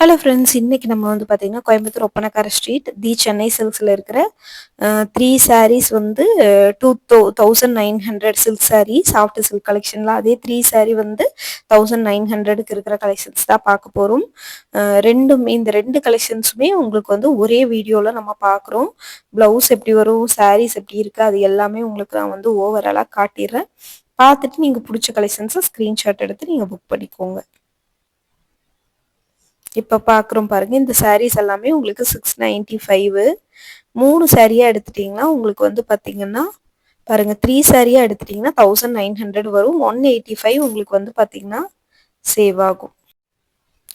Hello friends, இன்னைக்கு நம்ம வந்து பார்த்தீங்கன்னா கோயம்புத்தூர் ஒப்பனக்கார ஸ்ட்ரீட் தி சென்னை சில்க்ஸில் இருக்கிற 3 சாரீஸ் வந்து 2900 சில்க் சாரீ சாஃப்ட் சில்க் கலெக்ஷனில் அதே 3 சாரீ வந்து 1900க்கு இருக்கிற கலெக்ஷன்ஸ் தான் பார்க்க போகிறோம். இந்த ரெண்டு கலெக்ஷன்ஸுமே உங்களுக்கு வந்து ஒரே வீடியோவில் நம்ம பார்க்குறோம். ப்ளவுஸ் எப்படி வரும், சாரீஸ் எப்படி இருக்குது, அது எல்லாமே உங்களுக்கு நான் வந்து ஓவராலாக காட்டிடுறேன். பார்த்துட்டு நீங்கள் பிடிச்ச கலெக்ஷன்ஸை ஸ்க்ரீன்ஷாட் எடுத்து நீங்கள் புக் பண்ணிக்கோங்க. இப்போ பார்க்குறோம் பாருங்கள், இந்த சாரீஸ் எல்லாமே உங்களுக்கு 695. 3 சாரியாக எடுத்துட்டிங்கன்னா உங்களுக்கு வந்து பார்த்தீங்கன்னா பாருங்கள், 3 சாரியாக எடுத்துட்டிங்கன்னா 1900 வரும். 185 உங்களுக்கு வந்து பார்த்தீங்கன்னா சேவ் ஆகும்.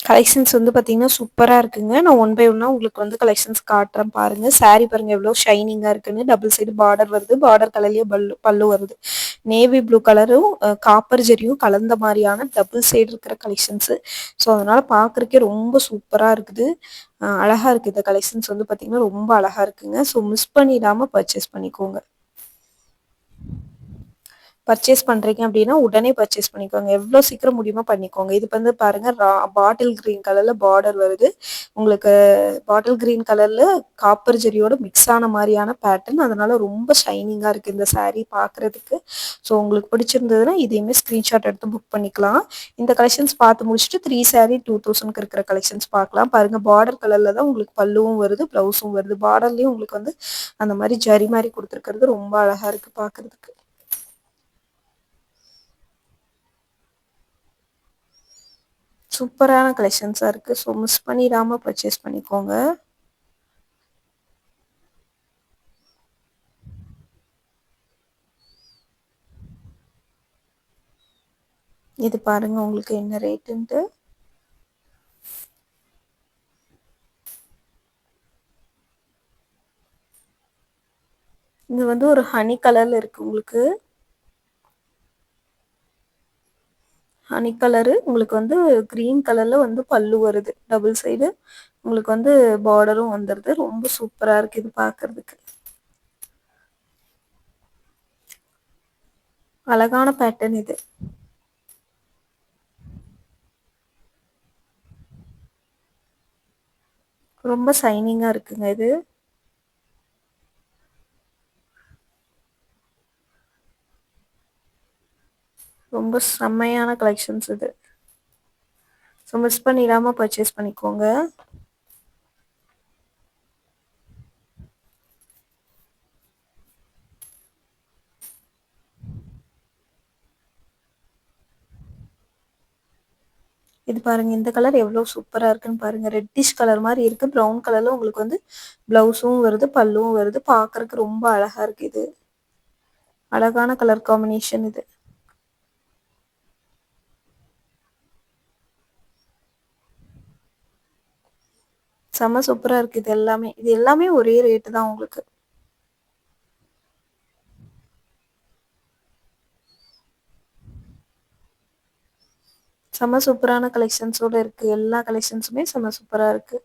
கலெக்ஷன்ஸ் வந்து பார்த்தீங்கன்னா சூப்பராக இருக்குங்க. நான் ஒன் பை ஒன்னாக உங்களுக்கு வந்து கலெக்ஷன்ஸ் காட்டுறேன் பாருங்கள். சாரீ பாருங்கள் எவ்வளோ ஷைனிங்காக இருக்குன்னு. டபுள் சைடு பார்டர் வருது, பார்டர் கலர்லேயே பல்லு வருது. நேவி ப்ளூ கலரும் காப்பர் ஜெரியும் கலந்த மாதிரியான டபுள் சைடு இருக்கிற கலெக்ஷன்ஸு. ஸோ அதனால் பார்க்குறக்கே ரொம்ப சூப்பராக இருக்குது, அழகாக இருக்குது. இந்த கலெக்ஷன்ஸ் வந்து பார்த்திங்கன்னா ரொம்ப அழகாக இருக்குங்க. ஸோ மிஸ் பண்ணிடாமல் பர்ச்சேஸ் பண்ணிக்கோங்க. பர்ச்சேஸ் பண்ணுறீங்க அப்படின்னா உடனே பர்ச்சேஸ் பண்ணிக்கோங்க. எவ்வளோ சீக்கிரம் முடியுமோ பண்ணிக்கோங்க. இது வந்து பாருங்கள், பாட்டில் க்ரீன் கலரில் பார்டர் வருது. உங்களுக்கு பாட்டில் க்ரீன் கலரில் காப்பர் ஜெரியோட மிக்ஸ் ஆன மாதிரியான பேட்டர்ன். அதனால் ரொம்ப ஷைனிங்காக இருக்குது இந்த சாரீ பார்க்குறதுக்கு. ஸோ உங்களுக்கு பிடிச்சிருந்ததுன்னா இதையுமே ஸ்க்ரீன்ஷாட் எடுத்து புக் பண்ணிக்கலாம். இந்த கலெக்ஷன்ஸ் பார்த்து முடிச்சுட்டு 3 சாரீ 2000க்கு இருக்கிற கலெக்ஷன்ஸ் பார்க்கலாம். பாருங்கள், பார்டர் கலரில் தான் உங்களுக்கு பல்லுவும் வருது, ப்ளவுஸும் வருது. பார்டர்லேயும் உங்களுக்கு வந்து அந்த மாதிரி ஜரி மாதிரி கொடுத்துருக்கிறது ரொம்ப அழகாக இருக்குது பார்க்குறதுக்கு. சூப்பரான கலெக்ஷன்ஸாக இருக்குது. ஸோ மிஸ் பண்ணிடாமல் பர்ச்சேஸ் பண்ணிக்கோங்க. இது பாருங்கள் உங்களுக்கு என்ன ரேட்டுன்ட்டு. இது வந்து ஒரு ஹனி கலரில் இருக்குது. உங்களுக்கு ஹனி கலரு, உங்களுக்கு வந்து க்ரீன் கலரில் வந்து பல்லு வருது, டபுள் சைடு உங்களுக்கு வந்து பார்டரும் வந்துடுது. ரொம்ப சூப்பராக இருக்குது இது பார்க்குறதுக்கு. அழகான பேட்டர்ன் இது. ரொம்ப ஷைனிங்காக இருக்குங்க இது. ரொம்ப செம்மையான கலெக்ஷன்ஸ் இது. ஸோ மிஸ் பண்ணிடாமல் பர்ச்சேஸ் பண்ணிக்கோங்க. இது பாருங்கள், இந்த கலர் எவ்வளோ சூப்பராக இருக்குன்னு பாருங்கள். ரெட்டிஷ் கலர் மாதிரி இருக்குது. ப்ரௌன் கலரில் உங்களுக்கு வந்து ப்ளவுஸும் வருது, பல்லுவும் வருது. பார்க்குறக்கு ரொம்ப அழகாக இருக்குது. இது அழகான கலர் காம்பினேஷன். இது செம்ம சூப்பராக இருக்குது. இது எல்லாமே ஒரே ரேட்டு தான் உங்களுக்கு. செம்ம சூப்பரான கலெக்ஷன்ஸோடு இருக்குது. எல்லா கலெக்ஷன்ஸுமே செம்ம சூப்பராக இருக்குது.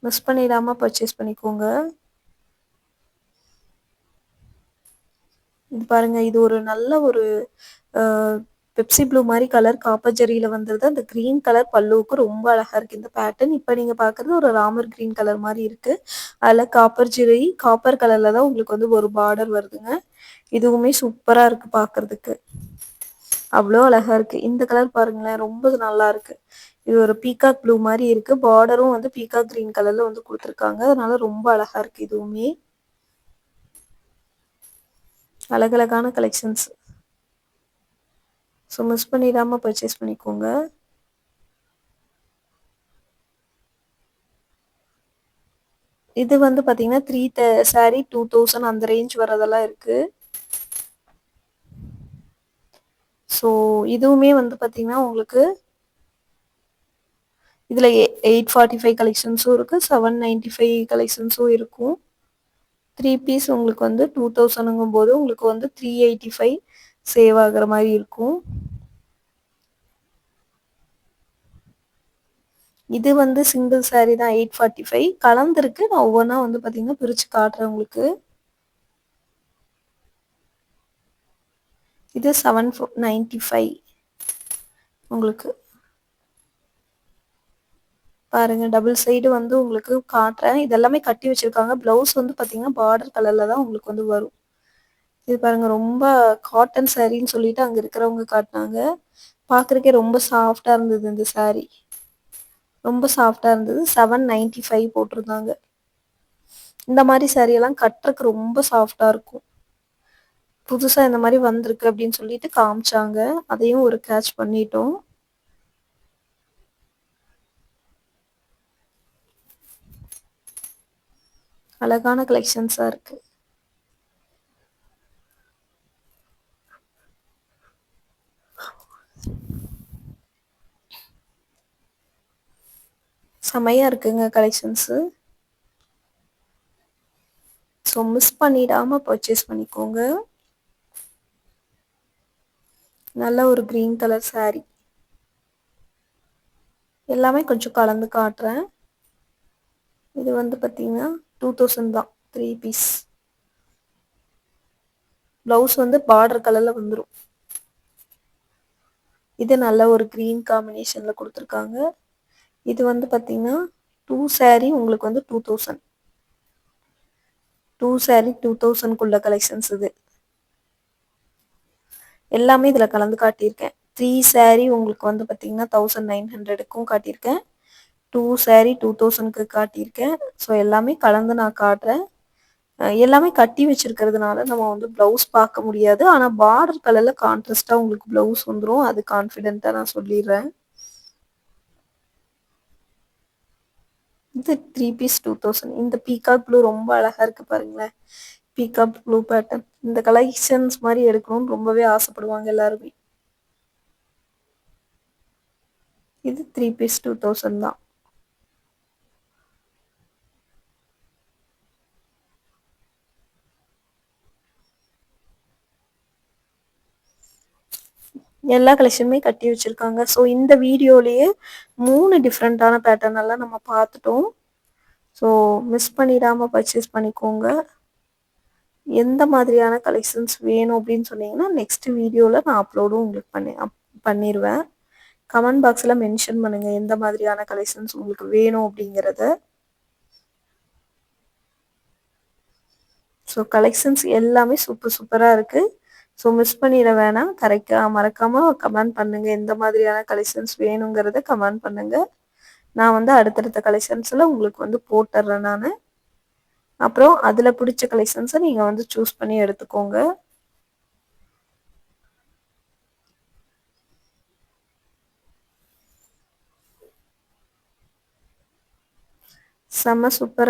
மிஸ் பண்ணிடாமல் பர்ச்சேஸ் பண்ணிக்கோங்க. இது பாருங்கள், இது ஒரு நல்ல ஒரு பெப்சி ப்ளூ மாதிரி கலர் காப்பர் ஜெரியில் வந்துடுது. அந்த க்ரீன் கலர் பல்லுவுக்கு ரொம்ப அழகாக இருக்குது இந்த பேட்டர்ன். இப்போ நீங்கள் பார்க்குறது ஒரு ராமர் க்ரீன் கலர் மாதிரி இருக்குது. அதில் காப்பர் ஜெரி காப்பர் கலரில் தான் உங்களுக்கு வந்து ஒரு பார்டர் வருதுங்க. இதுவுமே சூப்பராக இருக்குது பார்க்குறதுக்கு. அவ்வளோ அழகாக இருக்குது. இந்த கலர் பாருங்களேன், ரொம்ப நல்லா இருக்குது. இது ஒரு பீகாக் ப்ளூ மாதிரி இருக்குது. பார்டரும் வந்து பீகாக் க்ரீன் கலரில் வந்து கொடுத்துருக்காங்க. அதனால ரொம்ப அழகாக இருக்குது. இதுவுமே அழகழகான கலெக்ஷன்ஸ். ஸோ மிஸ் பண்ணிடாமல் பர்ச்சேஸ் பண்ணிக்கோங்க. இது வந்து பார்த்தீங்கன்னா 3 சாரீ 2000 அந்த ரேஞ்ச் வரதெல்லாம் இருக்குது. ஸோ இதுவுமே வந்து பார்த்தீங்கன்னா உங்களுக்கு இதில் 845 கலெக்ஷன்ஸும் இருக்குது, 795 கலெக்ஷன்ஸும் இருக்கும். 3 பீஸ் உங்களுக்கு வந்து 2000ங்கும் போது உங்களுக்கு வந்து 385 சேவ் ஆகிற மாதிரி இருக்கும். இது வந்து சிங்கிள் சாரீ தான், 845 கலந்துருக்கு. நான் ஒவ்வொன்றா வந்து பார்த்தீங்கன்னா பிரித்து காட்டுறேன் உங்களுக்கு. இது 795 உங்களுக்கு. பாருங்க டபுள் சைடு வந்து உங்களுக்கு காட்டுறேன். இது எல்லாமே கட்டி வச்சிருக்காங்க. ப்ளவுஸ் வந்து பார்த்தீங்கன்னா, பார்டர் கலர்ல தான் உங்களுக்கு வந்து வரும். இது பாருங்க ரொம்ப காட்டன் சாரின்னு சொல்லிட்டு அங்க இருக்கிறவங்க காட்டுனாங்க. பார்க்கறதுக்கே ரொம்ப சாஃப்ட்டா இருந்தது இந்த சாரி. ரொம்ப சாஃப்ட்டா இருந்தது. 795 போட்டிருந்தாங்க. இந்த மாரி சாரி எல்லாம் கட்டுறக்கு ரொம்ப சாஃப்ட்டா இருக்கும். புதுசா இந்த மாரி வந்திருக்கு அப்படின்னு சொல்லிட்டு காமிச்சாங்க. அதையும் ஒரு கேட்ச் பண்ணிட்டோம். அழகான கலெக்ஷன்ஸா இருக்கு. செமையா இருக்குங்க கலெக்ஷன்ஸு. ஸோ மிஸ் பண்ணிடாம பர்ச்சேஸ் பண்ணிக்கோங்க. நல்ல ஒரு கிரீன் கலர் சாரி. எல்லாமே கொஞ்சம் கலந்து காட்டுறேன். இது வந்து பார்த்தீங்கன்னா 2000 தான் 3 பீஸ். ப்ளவுஸ் வந்து பார்டர் கலர்ல வந்துரும். இது நல்ல ஒரு கிரீன் காம்பினேஷன்ல குடுத்துருக்காங்க. இது வந்து பார்த்தீங்கன்னா 2 சாரி உங்களுக்கு வந்து 2000. 2 சாரி 2000க்குள்ள கலெக்ஷன்ஸ் இது. எல்லாமே இதுல கலந்து காட்டியிருக்கேன். 3 சாரி உங்களுக்கு வந்து பார்த்தீங்கன்னா 1900க்கும் காட்டியிருக்கேன். 2 சாரி 2000க்கு காட்டியிருக்கேன். ஸோ எல்லாமே கலந்து நான் காட்டுறேன். எல்லாமே கட்டி வச்சிருக்கிறதுனால நம்ம வந்து ப்ளவுஸ் பார்க்க முடியாது. ஆனா பார்டர் கலர்ல கான்ட்ராஸ்ட்டா உங்களுக்கு ப்ளவுஸ் வந்துரும். அது கான்ஃபிடென்ட்டா நான் சொல்லிடுறேன். இது 3 பீஸ் 2000. இந்த பீகாக் ப்ளூ ரொம்ப அழகா இருக்கு பாருங்களேன். Peacock blue pattern. இந்த கலெக்ஷன்ஸ் மாரி எடுக்கணும்னு ரொம்பவே ஆசைப்படுவாங்க எல்லாருமே. இது 3 பீஸ் 2000 தான். எல்லா கலெக்ஷனுமே கட்டி வச்சிருக்காங்க. ஸோ இந்த வீடியோலயே 3 டிஃப்ரெண்ட்டான பேட்டர்ன் எல்லாம் நம்ம பார்த்துட்டோம். ஸோ மிஸ் பண்ணிடாம பர்ச்சேஸ் பண்ணிக்கோங்க. எந்த மாதிரியான கலெக்ஷன்ஸ் வேணும் அப்படின்னு சொன்னீங்கன்னா, நெக்ஸ்ட் வீடியோல நான் அப்லோடும் உங்களுக்கு பண்ணிருவேன். கமெண்ட் பாக்ஸ்ல மென்ஷன் பண்ணுங்க எந்த மாதிரியான கலெக்ஷன்ஸ் உங்களுக்கு வேணும் அப்படிங்கிறத. ஸோ கலெக்ஷன்ஸ் எல்லாமே சூப்பர் சூப்பரா இருக்கு. ஸோ மிஸ் பண்ணிட வேணாம். கரெக்டா மறக்காம கமெண்ட் பண்ணுங்க. எந்த மாதிரியான கலெக்ஷன்ஸ் வேணுங்கிறத கமெண்ட் பண்ணுங்க. நான் வந்து அடுத்தடுத்த கலெக்ஷன்ஸ்ல உங்களுக்கு வந்து போட்டுறேன் நானு. அப்புறம் அதுல பிடிச்ச கலெக்ஷன்ஸை நீங்க வந்து சூஸ் பண்ணி எடுத்துக்கோங்க. செம்ம சூப்பரா